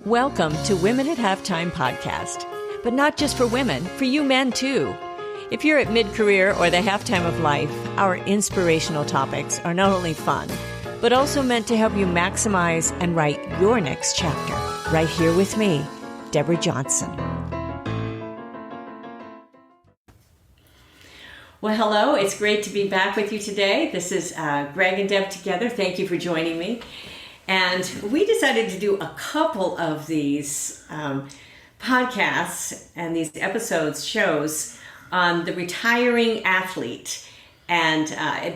Welcome to Women at Halftime podcast, but not just for women, for you men too. If you're at mid-career or the halftime of life, our inspirational topics are not only fun, but also meant to help you maximize and write your next chapter. Right here with me, Deborah Johnson. Well, hello. It's great to be back with you today. This is Greg and Deb together. Thank you for joining me. And we decided to do a couple of these podcasts and these shows on the retiring athlete. And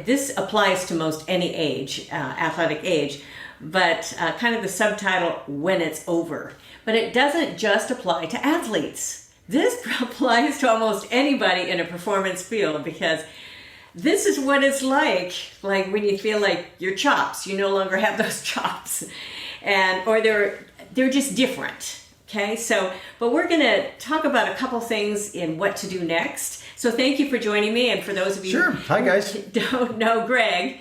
this applies to most any age, athletic age, but kind of the subtitle, When It's Over. But it doesn't just apply to athletes. This applies to almost anybody in a performance field, because this is what it's like when you feel like your chops, you no longer have those chops, or they're just different. Okay, but we're going to talk about a couple things in what to do next. So thank you for joining me, and for those of you Hi guys. who don't know Greg,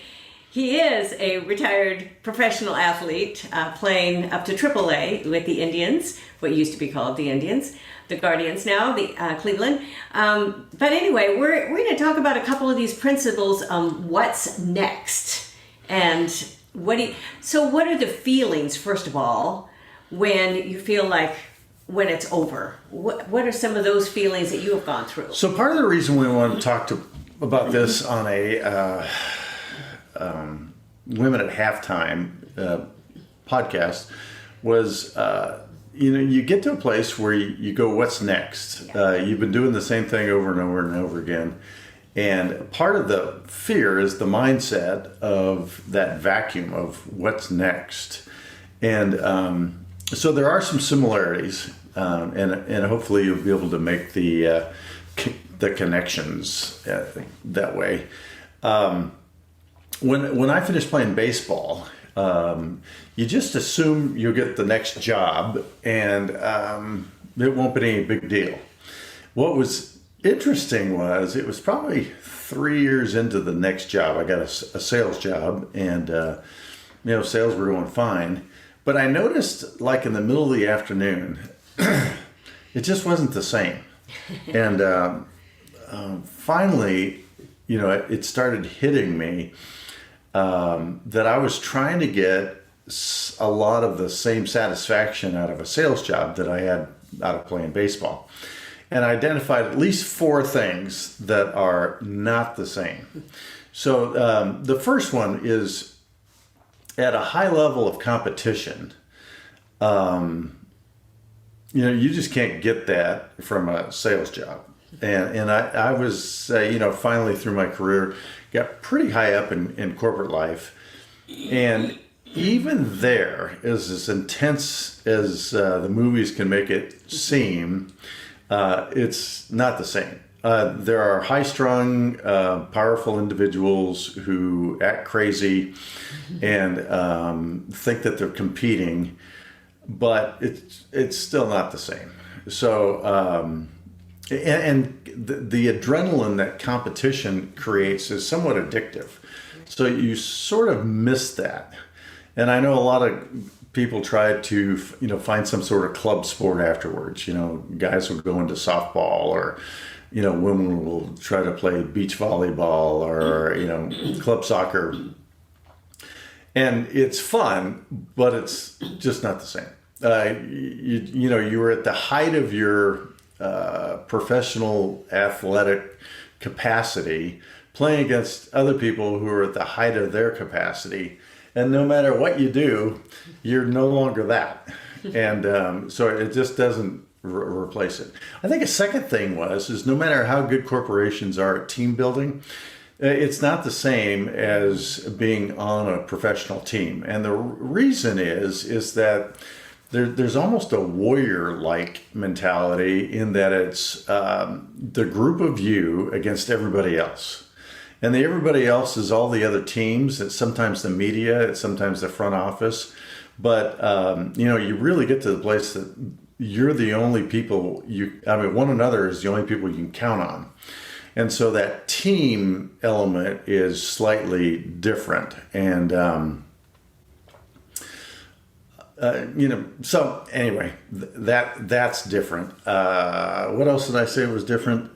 he is a retired professional athlete playing up to AAA with the Indians, what used to be called the Indians. The Guardians now, the Cleveland. But anyway, we're going to talk about a couple of these principles on what's next. And what are the feelings, first of all, when you feel like when it's over? What are some of those feelings that you have gone through? So part of the reason we want to talk about this on a Women at Halftime podcast was... you get to a place where you go, what's next? You've been doing the same thing over and over and over again. And part of the fear is the mindset of that vacuum of what's next. And so there are some similarities, and hopefully you'll be able to make the connections that way. When I finished playing baseball, you just assume you'll get the next job, and it won't be any big deal. What was interesting was it was probably 3 years into the next job. I got a sales job, and sales were going fine. But I noticed, like in the middle of the afternoon, it just wasn't the same. And finally, it started hitting me. That I was trying to get a lot of the same satisfaction out of a sales job that I had out of playing baseball. And I identified at least 4 things that are not the same. So the first one is, at a high level of competition, you just can't get that from a sales job. And I was, finally through my career, got pretty high up in corporate life. And even there, as intense as the movies can make it seem, it's not the same. There are high-strung, powerful individuals who act crazy and think that they're competing, but it's still not the same. So... And the adrenaline that competition creates is somewhat addictive. So you sort of miss that. And I know a lot of people try to, find some sort of club sport afterwards. Guys will go into softball, or, women will try to play beach volleyball or, club soccer. And it's fun, but it's just not the same. You were at the height of your professional athletic capacity, playing against other people who are at the height of their capacity, and no matter what you do, you're no longer that. And so it just doesn't replace it. I think a second thing is no matter how good corporations are at team building, it's not the same as being on a professional team. And the reason is that there's almost a warrior-like mentality in that it's the group of you against everybody else. And the everybody else is all the other teams. It's sometimes the media, it's sometimes the front office. But, you really get to the place that you're the only people one another is the only people you can count on. And so that team element is slightly different. And So anyway, that's different. What else did I say was different?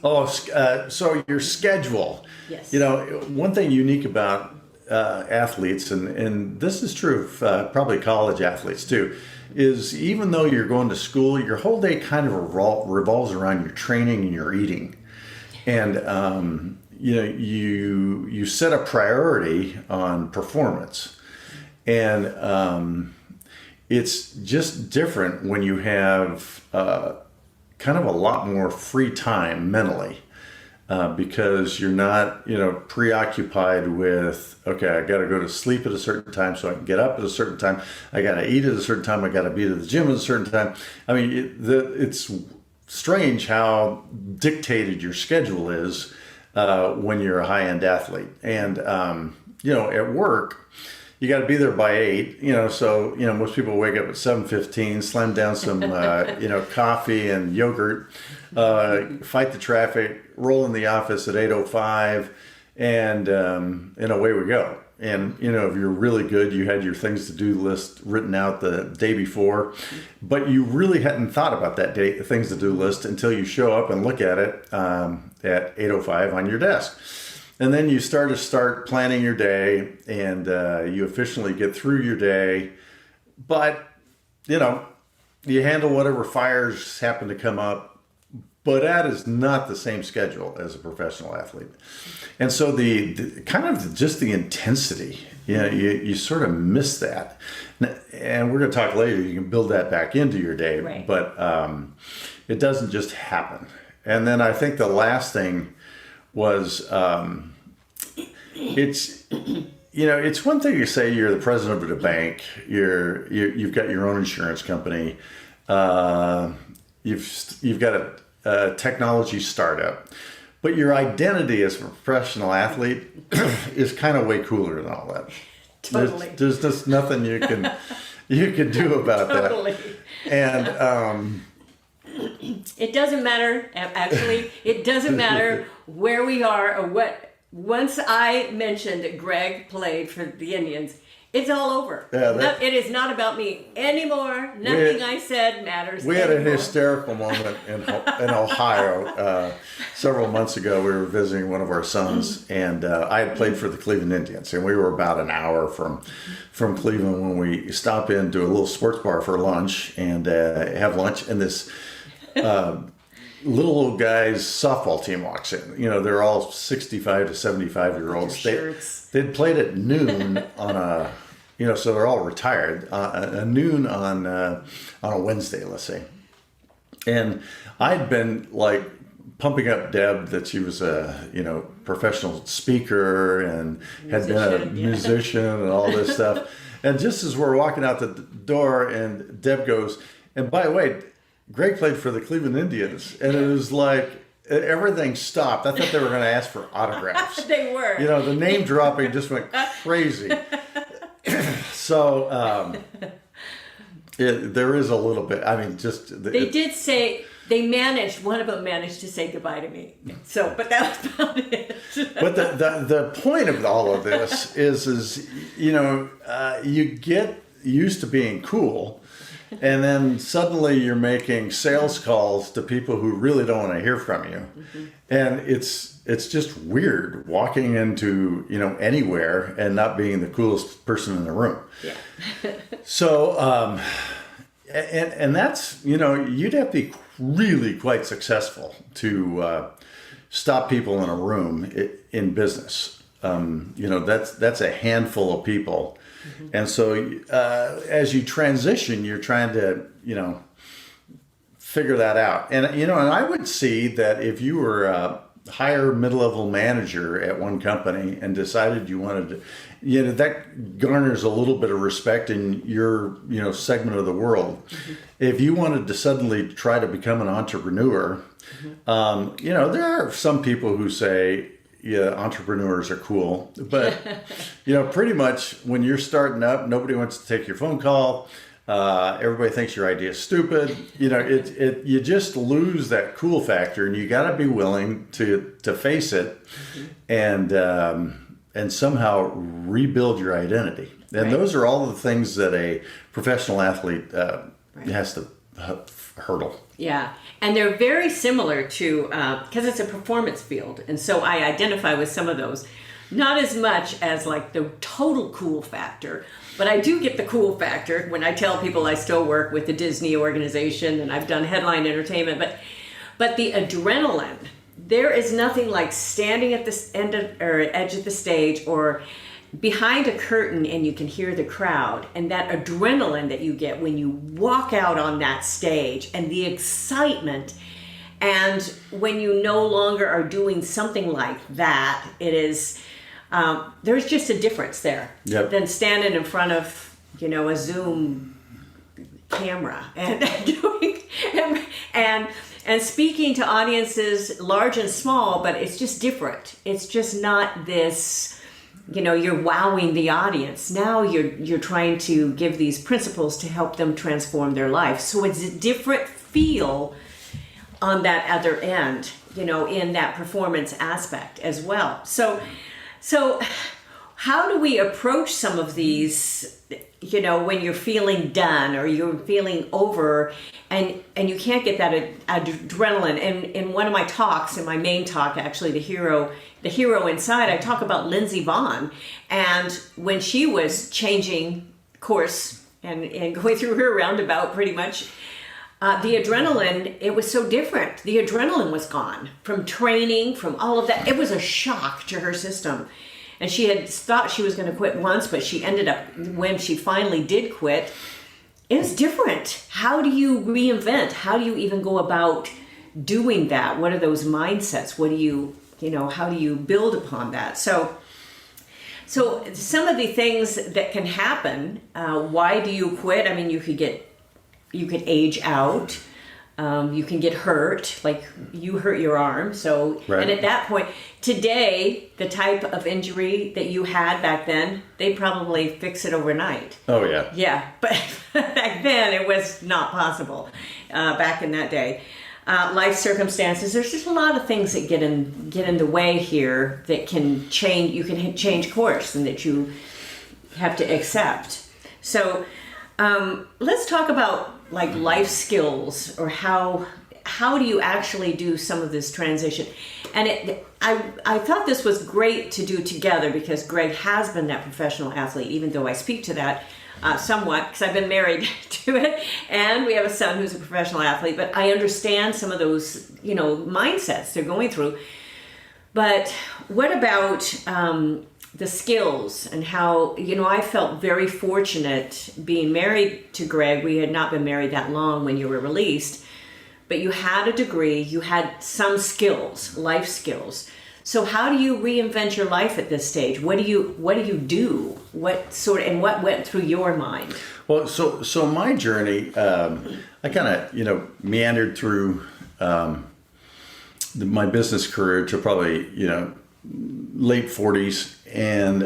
So your schedule. Yes. One thing unique about athletes, and this is true of probably college athletes too, is even though you're going to school, your whole day kind of revolves around your training and your eating. And, you set a priority on performance. And it's just different when you have kind of a lot more free time mentally. Because you're not, preoccupied with, okay, I got to go to sleep at a certain time so I can get up at a certain time. I got to eat at a certain time. I got to be at the gym at a certain time. I mean, it's strange how dictated your schedule is when you're a high-end athlete. And, at work, you got to be there by 8, so, most people wake up at 7:15, slam down some, coffee and yogurt, fight the traffic, roll in the office at 8:05, and away we go. And, if you're really good, you had your things to do list written out the day before, but you really hadn't thought about that things to do list until you show up and look at it at 8:05 on your desk. And then you start planning your day, and you efficiently get through your day. But, you handle whatever fires happen to come up. But that is not the same schedule as a professional athlete. And so the kind of just the intensity, you sort of miss that. And we're going to talk later, you can build that back into your day. Right. But it doesn't just happen. And then I think the last thing was it's one thing to say you're the president of a bank, you've got your own insurance company, you've got a technology startup, but your identity as a professional athlete is kind of way cooler than all that. Totally. There's just nothing you can do about Totally. that. And it doesn't matter, actually, it doesn't matter where we are or what. Once I mentioned that Greg played for the Indians, it's all over. Yeah, It is not about me anymore. Nothing I said matters We had a anymore. hysterical moment in Ohio several months ago. We were visiting one of our sons, and I had played for the Cleveland Indians, and we were about an hour from Cleveland when we stop in to a little sports bar for lunch and have lunch, and this little old guy's softball team walks in. They're all 65 to 75-year-olds. They'd played at noon on a, so they're all retired, noon on a Wednesday, let's say. And I'd been like pumping up Deb that she was a, professional speaker and had been a musician and all this stuff. And just as we're walking out the door, and Deb goes, and by the way, Greg played for the Cleveland Indians, and it was like everything stopped. I thought they were going to ask for autographs. They were. The name dropping just went crazy. So there is a little bit. I mean, just They did say one of them managed to say goodbye to me. So, but that was about it. But the point of all of this is you get used to being cool. And then suddenly you're making sales calls to people who really don't want to hear from you. Mm-hmm. And it's just weird walking into, anywhere and not being the coolest person in the room. Yeah. So, and that's, you'd have to be really quite successful to stop people in a room in business. That's a handful of people. Mm-hmm. And so as you transition, you're trying to, figure that out. And, and I would see that if you were a higher mid-level manager at one company and decided you wanted to, that garners a little bit of respect in your, segment of the world. Mm-hmm. If you wanted to suddenly try to become an entrepreneur, mm-hmm. There are some people who say, yeah, entrepreneurs are cool, but pretty much when you're starting up, nobody wants to take your phone call. Everybody thinks your idea is stupid. You just lose that cool factor, and you got to be willing to face it. Mm-hmm. And and somehow rebuild your identity. And Right. those are all the things that a professional athlete has to hurdle. Yeah, and they're very similar to, because it's a performance field, and so I identify with some of those. Not as much as like the total cool factor, but I do get the cool factor when I tell people I still work with the Disney organization and I've done headline entertainment, but the adrenaline, there is nothing like standing at the end of, or edge of the stage or behind a curtain and you can hear the crowd, and that adrenaline that you get when you walk out on that stage and the excitement, and when you no longer are doing something like that, it is there's just a difference there. Yep. Than standing in front of a Zoom camera and doing and speaking to audiences large and small, but it's just different. It's just not this. You're wowing the audience. Now you're trying to give these principles to help them transform their life. So it's a different feel on that other end, in that performance aspect as well. So how do we approach some of these, when you're feeling done or you're feeling over and you can't get that adrenaline? And in one of my talks, in my main talk, actually, the hero inside, I talk about Lindsey Vonn, and when she was changing course and going through her roundabout pretty much, the adrenaline, it was so different. The adrenaline was gone from training, from all of that. It was a shock to her system. And she had thought she was going to quit once, but she ended up, when she finally did quit, it was different. How do you reinvent? How do you even go about doing that? What are those mindsets? What do you, how do you build upon that? So some of the things that can happen, why do you quit? I mean, you could age out. You can get hurt, like you hurt your arm. So, right. And at that point, today, the type of injury that you had back then, they probably fix it overnight. Oh, yeah. Yeah, but back then it was not possible. Back in that day, life circumstances. There's just a lot of things that get in the way here that can change. You can change course, and that you have to accept. So, let's talk about like life skills, or how do you actually do some of this transition? And I thought this was great to do together, because Greg has been that professional athlete, even though I speak to that somewhat, because I've been married to it, and we have a son who's a professional athlete, but I understand some of those, mindsets they're going through. But what about the skills, and how, I felt very fortunate being married to Greg. We had not been married that long when you were released, but you had a degree, you had some skills, life skills. So how do you reinvent your life at this stage? What do you do? What went through your mind? Well, so my journey, I kind of, meandered through my business career to probably, late 40s, and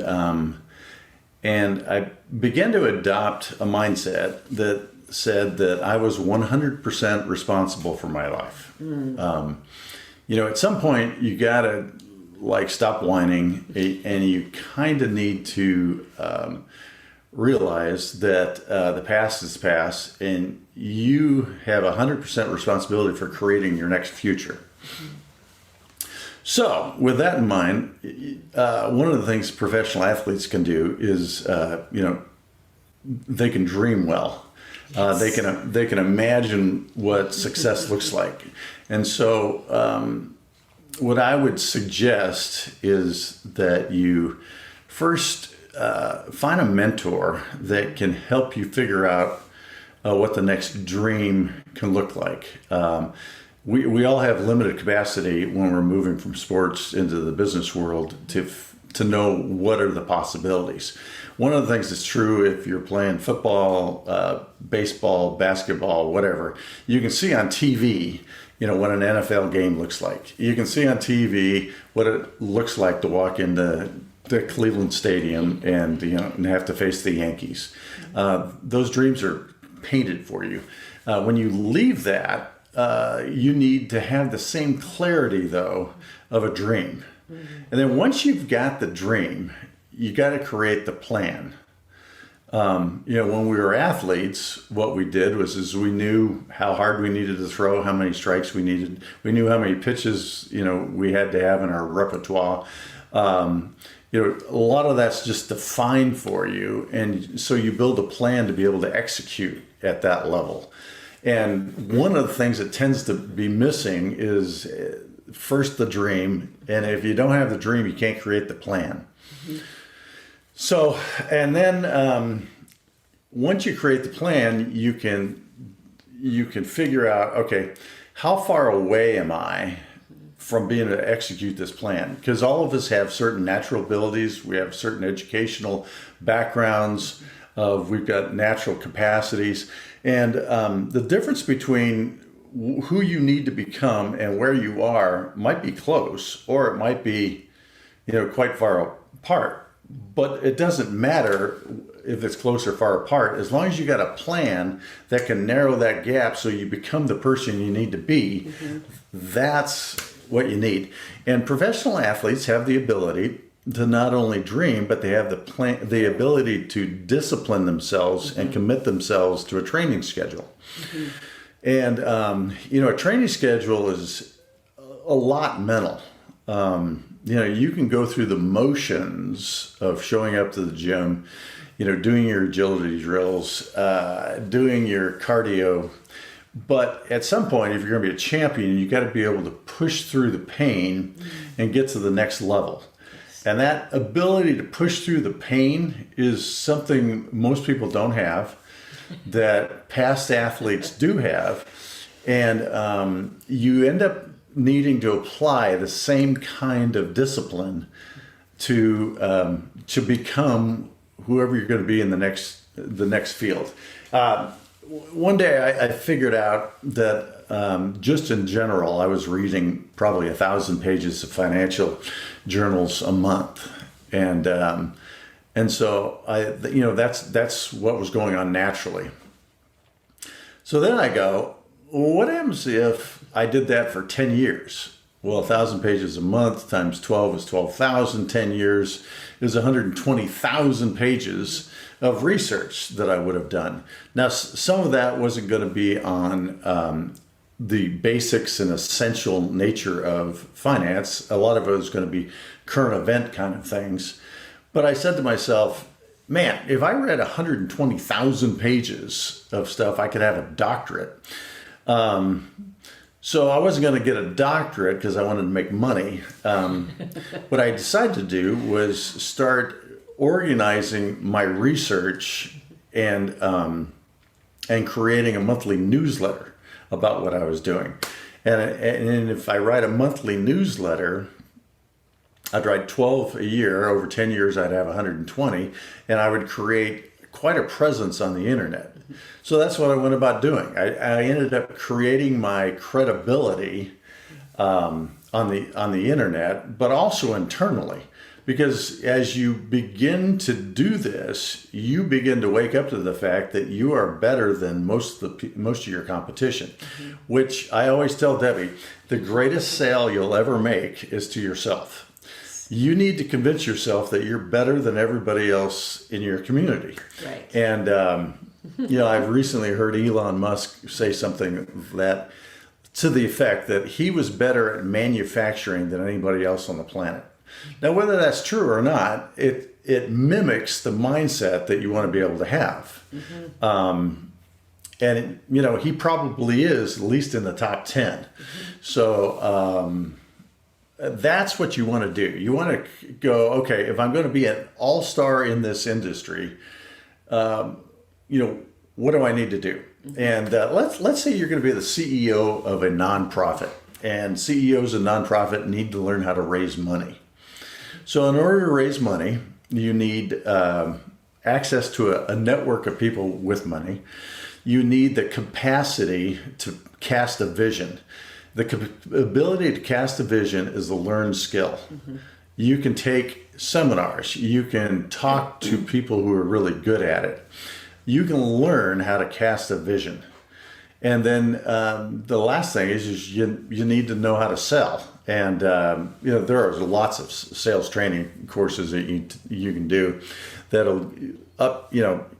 I began to adopt a mindset that said that I was 100% responsible for my life. At some point you gotta stop whining, and you kind of need to realize that the past is past, and you have 100% responsibility for creating your next future. So, with that in mind, one of the things professional athletes can do is, they can dream well. Yes. They can imagine what success looks like, and so what I would suggest is that you first find a mentor that can help you figure out what the next dream can look like. We all have limited capacity when we're moving from sports into the business world to know what are the possibilities. One of the things that's true if you're playing football, baseball, basketball, whatever, you can see on TV, what an NFL game looks like. You can see on TV what it looks like to walk into the Cleveland Stadium and have to face the Yankees. Those dreams are painted for you. When you leave that, you need to have the same clarity, though, of a dream. And then once you've got the dream, you got to create the plan. When we were athletes, what we did was we knew how hard we needed to throw, how many strikes we needed. We knew how many pitches, we had to have in our repertoire. A lot of that's just defined for you. And so you build a plan to be able to execute at that level. And one of the things that tends to be missing is first the dream. And if you don't have the dream, you can't create the plan. So, and then once you create the plan, you can figure out, okay, how far away am I from being able to execute this plan? Because all of us have certain natural abilities. We have certain educational backgrounds. We've got natural capacities. And the difference between who you need to become and where you are might be close, or it might be, quite far apart. But it doesn't matter if it's close or far apart, as long as you got a plan that can narrow that gap so you become the person you need to be. That's what you need. And professional athletes have the ability to not only dream, but they have the ability to discipline themselves and commit themselves to a training schedule. And a training schedule is a lot mental. You can go through the motions of showing up to the gym, doing your agility drills, doing your cardio. But at some point, if you're going to be a champion, you got to be able to push through the pain and get to the next level. And that ability to push through the pain is something most people don't have, that past athletes do have. And you end up needing to apply the same kind of discipline to become whoever you're going to be in the next field. One day I figured out that just in general, I was reading probably 1,000 pages of financial journals a month, and so that's what was going on naturally. So then I go, well, what happens if I did that for 10 years? Well, 1,000 pages a month times 12 is 12,000. 10 years is 120,000 pages of research that I would have done. Now, some of that wasn't going to be on the basics and essential nature of finance. A lot of it was going to be current event kind of things. But I said to myself, man, if I read 120,000 pages of stuff, I could have a doctorate. So I wasn't going to get a doctorate because I wanted to make money. What I decided to do was start organizing my research and creating a monthly newsletter about what I was doing. And if I write a monthly newsletter, I'd write 12 a year. Over 10 years, I'd have 120, and I would create quite a presence on the internet. So that's what I went about doing. I ended up creating my credibility on the internet, but also internally. Because as you begin to do this, you begin to wake up to the fact that you are better than most of your competition, which I always tell Debbie, the greatest sale you'll ever make is to yourself. You need to convince yourself that you're better than everybody else in your community. Right. And, I've recently heard Elon Musk say something that to the effect that he was better at manufacturing than anybody else on the planet. Now, whether that's true or not, it mimics the mindset that you want to be able to have. And, he probably is at least in the top 10. So that's what you want to do. You want to go, okay, if I'm going to be an all-star in this industry, what do I need to do? And let's say you're going to be the CEO of a nonprofit, and CEOs of nonprofit need to learn how to raise money. So in order to raise money, you need access to a network of people with money. You need the capacity to cast a vision. The ability to cast a vision is a learned skill. You can take seminars. You can talk to people who are really good at it. You can learn how to cast a vision. And then the last thing is you need to know how to sell. And there are lots of sales training courses that you can do that'll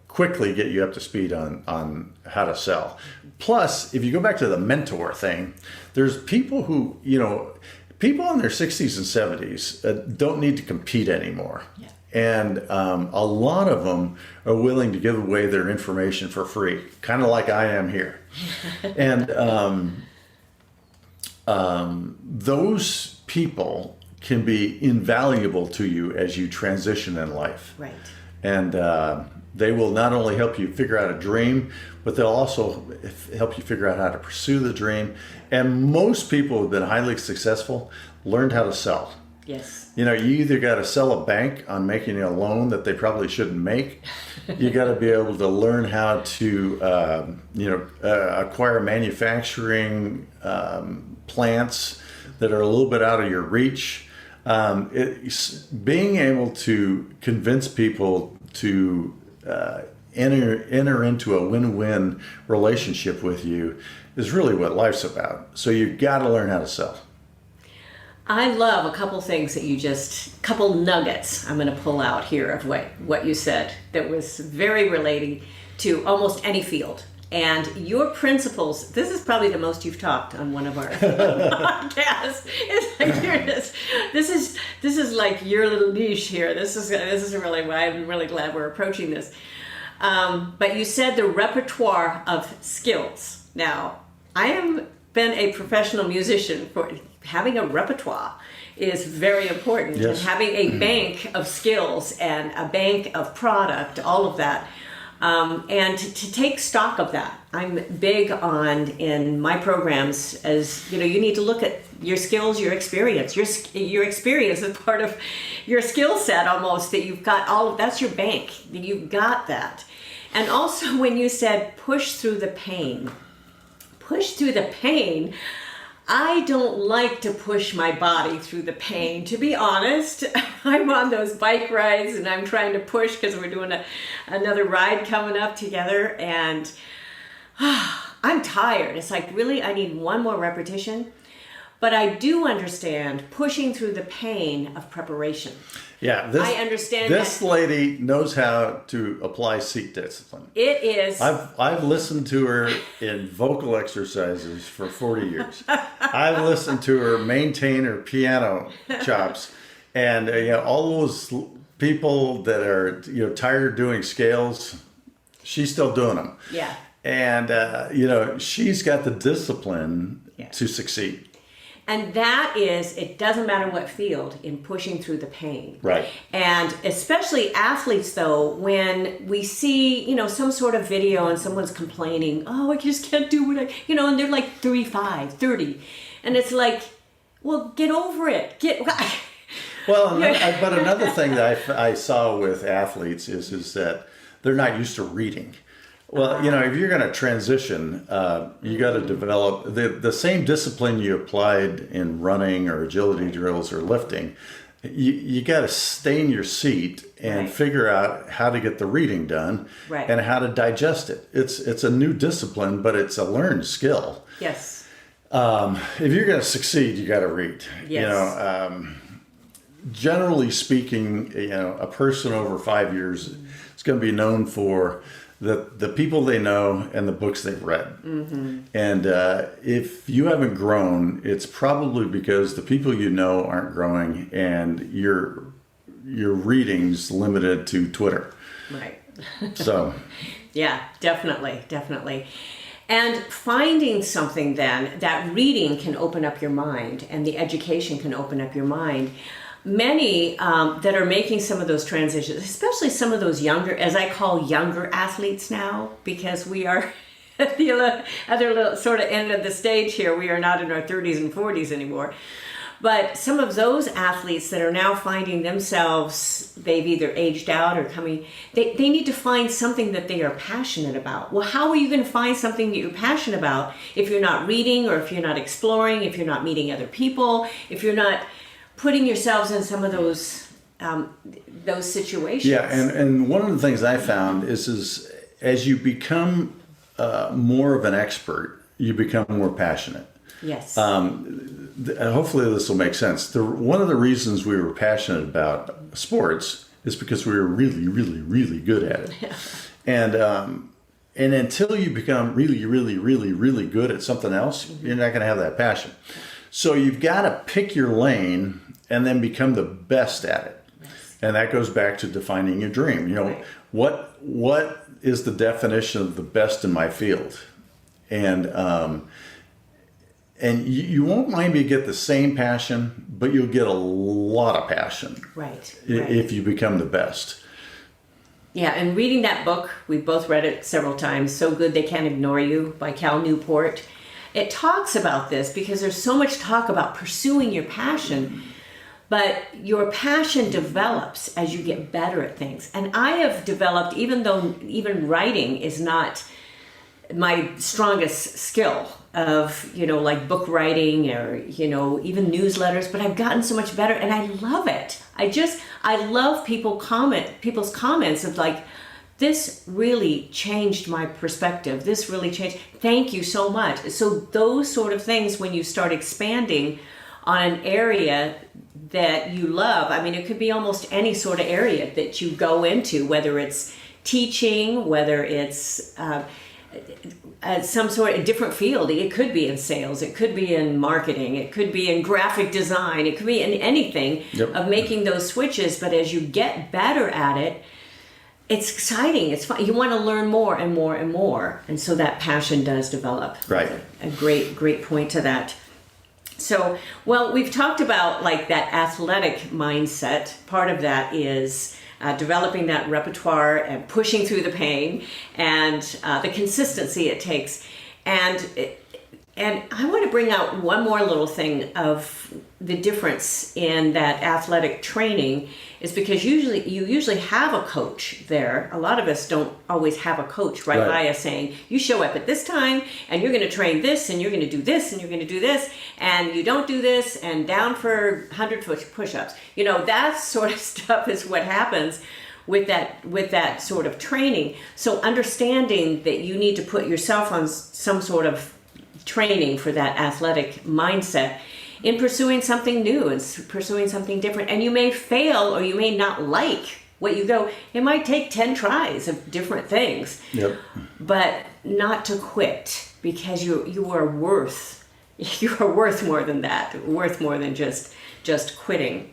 quickly get you up to speed on how to sell. Plus, if you go back to the mentor thing, there's people who, people in their 60s and 70s don't need to compete anymore. Yeah. And a lot of them are willing to give away their information for free, kind of like I am here. And those people can be invaluable to you as you transition in life. Right. And they will not only help you figure out a dream, but they'll also help you figure out how to pursue the dream. And most people who have been highly successful learned how to sell. Yes. You either got to sell a bank on making a loan that they probably shouldn't make. You got to be able to learn how to, acquire manufacturing plants that are a little bit out of your reach. Being able to convince people to enter into a win-win relationship with you is really what life's about. So you've got to learn how to sell. I love a couple things that couple nuggets I'm going to pull out here of what you said that was very relating to almost any field. And your principles, this is probably the most you've talked on one of our podcasts. It's like this is like your little niche here. This is really why I'm really glad we're approaching this. But you said the repertoire of skills. Now, I have been a professional musician. For having a repertoire is very important. Yes. And having a bank of skills and a bank of product, all of that. And to take stock of that, I'm big on in my programs as, you need to look at your skills, your experience. Your experience is part of your skill set almost, that you've got that's your bank. You've got that. And also when you said push through the pain, I don't like to push my body through the pain. To be honest, I'm on those bike rides and I'm trying to push because we're doing another ride coming up together, and I'm tired. It's like, really, I need one more repetition. But I do understand pushing through the pain of preparation. Yeah, I understand this lady knows how to apply seat discipline. It is. I've listened to her in vocal exercises for 40 years. I've listened to her maintain her piano chops, and all those people that are tired of doing scales, she's still doing them. Yeah. And she's got the discipline to succeed. And that is, it doesn't matter what field, in pushing through the pain. Right. And especially athletes, though, when we see, some sort of video and someone's complaining, oh, I just can't do what and they're like 35, 30. And it's like, well, get over it. Well, but another thing that I saw with athletes is that they're not used to reading. Well, if you're going to transition, you got to develop the same discipline you applied in running or agility drills or lifting. You got to stay in your seat and figure out how to get the reading done and how to digest it. It's a new discipline, but it's a learned skill. Yes. If you're going to succeed, you got to read. Yes. Generally speaking, a person over 5 years is going to be known for the people they know and the books they've read. Mm-hmm. And if you haven't grown, it's probably because the people you know aren't growing and your reading's limited to Twitter. Right. So. Yeah, definitely. And finding something then, that reading can open up your mind and the education can open up your mind. Many that are making some of those transitions, especially some of those younger, as I call younger athletes now, because we are at the other sort of end of the stage here. We are not in our 30s and 40s anymore. But some of those athletes that are now finding themselves, they've either aged out or coming, they need to find something that they are passionate about. Well, how are you going to find something that you're passionate about if you're not reading, or if you're not exploring, if you're not meeting other people, if you're not putting yourselves in some of those situations? Yeah, and one of the things I found is as you become more of an expert, you become more passionate. Yes. hopefully this will make sense. One of the reasons we were passionate about sports is because we were really, really, really good at it. Yeah. And until you become really, really, really, really good at something else, you're not going to have that passion. So you've got to pick your lane and then become the best at it. And that goes back to defining your dream. You know, right. What is the definition of the best in my field? And you won't maybe get the same passion, but you'll get a lot of passion. Right. If you become the best. Yeah, and reading that book, we've both read it several times, So Good They Can't Ignore You by Cal Newport. It talks about this because there's so much talk about pursuing your passion, but your passion develops as you get better at things. And I have developed, even though even writing is not my strongest skill of, like book writing or, even newsletters, but I've gotten so much better and I love it. I love people's comments of like, this really changed my perspective. This really changed. Thank you so much. So those sort of things, when you start expanding on an area that you love, I mean, it could be almost any sort of area that you go into, whether it's teaching, whether it's some sort of different field. It could be in sales, it could be in marketing, it could be in graphic design, it could be in anything. Yep. Of making those switches. But as you get better at it, it's exciting, it's fun. You want to learn more and more and more. And so that passion does develop. Right. A great point to that. So, well, we've talked about like that athletic mindset. Part of that is developing that repertoire and pushing through the pain and the consistency it takes. And I want to bring out one more little thing of the difference in that athletic training is because you usually have a coach there. A lot of us don't always have a coach right by us saying, you show up at this time and you're going to train this and you're going to do this and you're going to do this and you don't do this and down for 100 push-ups. That sort of stuff is what happens with that sort of training. So understanding that you need to put yourself on some sort of training for that athletic mindset in pursuing something new and pursuing something different. And you may fail or you may not like what you go. It might take 10 tries of different things. Yep. But not to quit, because you are worth more than that, worth more than just quitting.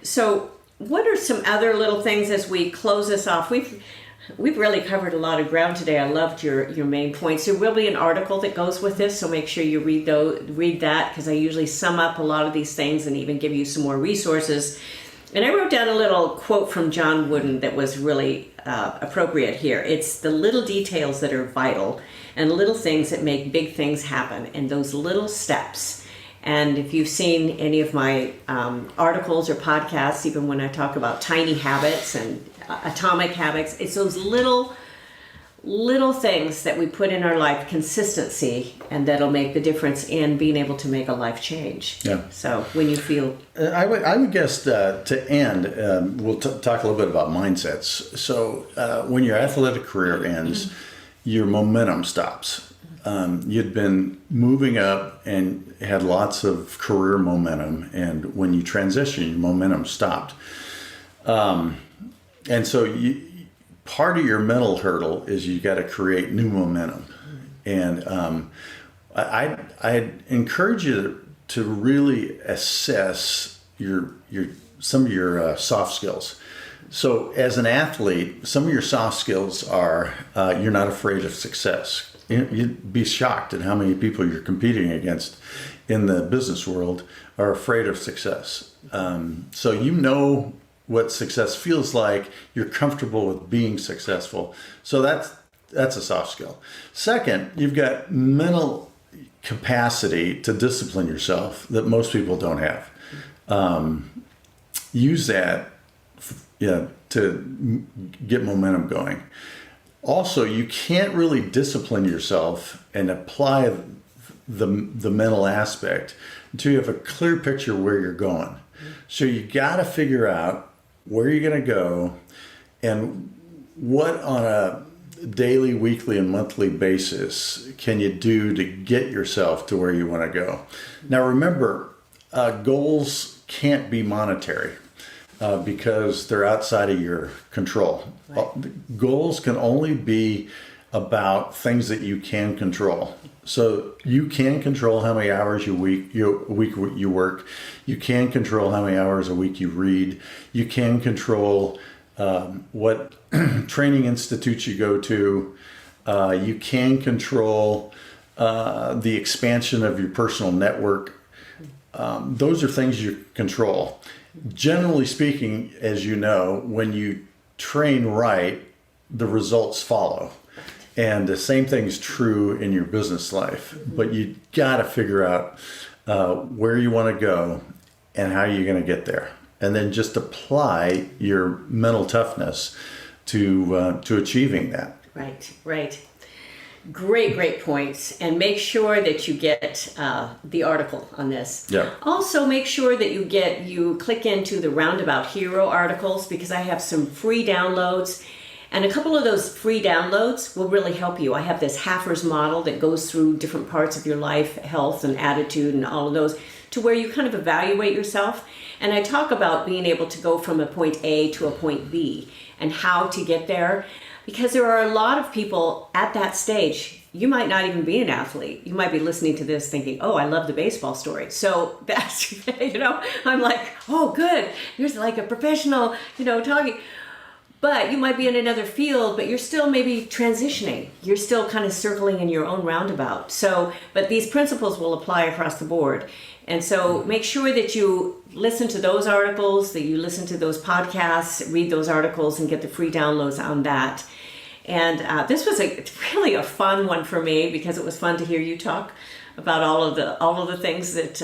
So what are some other little things as we close this off? We've really covered a lot of ground today. I loved your main points. There will be an article that goes with this, so make sure you read that, because I usually sum up a lot of these things and even give you some more resources. And I wrote down a little quote from John Wooden that was really appropriate here. It's the little details that are vital and little things that make big things happen, and those little steps. And if you've seen any of my articles or podcasts, even when I talk about tiny habits and atomic habits, it's those little things that we put in our life, consistency, and that'll make the difference in being able to make a life change. Yeah. So when you feel... I would guess to end, we'll talk a little bit about mindsets. So when your athletic career ends, your momentum stops. You'd been moving up and had lots of career momentum, and when you transition, your momentum stopped. And so part of your mental hurdle is you got to create new momentum. And I encourage you to really assess some of your soft skills. So as an athlete, some of your soft skills are you're not afraid of success. You'd be shocked at how many people you're competing against in the business world are afraid of success. So what success feels like, you're comfortable with being successful. So that's a soft skill. Second, you've got mental capacity to discipline yourself that most people don't have. Use that to get momentum going. Also, you can't really discipline yourself and apply the mental aspect until you have a clear picture where you're going. So you got to figure out where you're going to go and what on a daily, weekly, and monthly basis can you do to get yourself to where you want to go. Now remember, goals can't be monetary because they're outside of your control. Right. Goals can only be about things that you can control. So you can control how many hours a week you work. You can control how many hours a week you read. You can control what training institutes you go to. You can control the expansion of your personal network. Those are things you control. Generally speaking, as you know, when you train right, the results follow. And the same thing is true in your business life. But you got to figure out where you want to go and how you're going to get there. And then just apply your mental toughness to achieving that. Right. Great points. And make sure that you get the article on this. Yeah. Also, make sure that you click into the Roundabout Hero articles, because I have some free downloads. And a couple of those free downloads will really help you. I have this Haffer's model that goes through different parts of your life, health and attitude and all of those, to where you kind of evaluate yourself. And I talk about being able to go from a point A to a point B and how to get there. Because there are a lot of people at that stage. You might not even be an athlete. You might be listening to this thinking, oh, I love the baseball story. So that's, I'm like, oh, good. There's like a professional, talking. But you might be in another field, but you're still maybe transitioning. You're still kind of circling in your own roundabout. But these principles will apply across the board. And so make sure that you listen to those articles, that you listen to those podcasts, read those articles, and get the free downloads on that. And this was really a fun one for me, because it was fun to hear you talk about all of the things that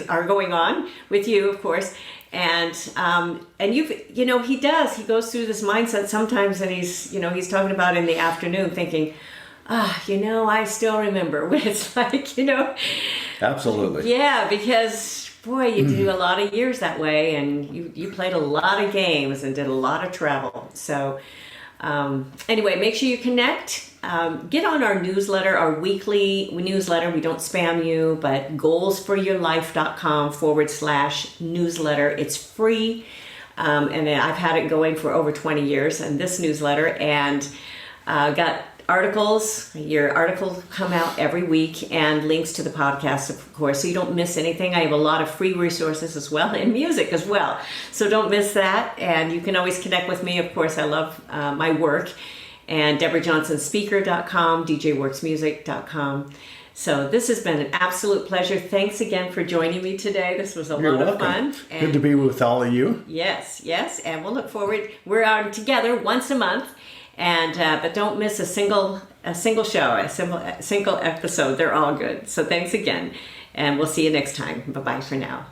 are going on with you, of course. And he goes through this mindset sometimes, and he's talking about in the afternoon thinking, I still remember what it's like, Absolutely. Yeah, because boy, you do a lot of years that way, and you played a lot of games and did a lot of travel. So anyway, make sure you connect. Get on our newsletter, our weekly newsletter. We don't spam you, but goalsforyourlife.com/newsletter. It's free. And I've had it going for over 20 years, and this newsletter, and got articles. Your articles come out every week, and links to the podcast, of course, so you don't miss anything. I have a lot of free resources as well, and music as well. So don't miss that. And you can always connect with me. Of course, I love my work. And DeborahJohnsonSpeaker.com, DJWorksMusic.com. So this has been an absolute pleasure. Thanks again for joining me today. This was a lot of fun. And good to be with all of you. Yes. And we'll look forward. We're on together once a month. And but don't miss a single show, a single episode. They're all good. So thanks again. And we'll see you next time. Bye-bye for now.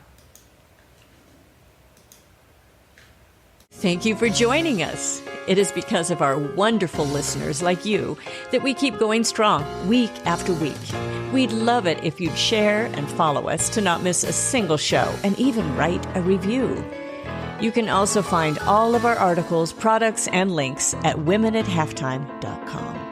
Thank you for joining us. It is because of our wonderful listeners like you that we keep going strong week after week. We'd love it if you'd share and follow us to not miss a single show, and even write a review. You can also find all of our articles, products, and links at womenathalftime.com.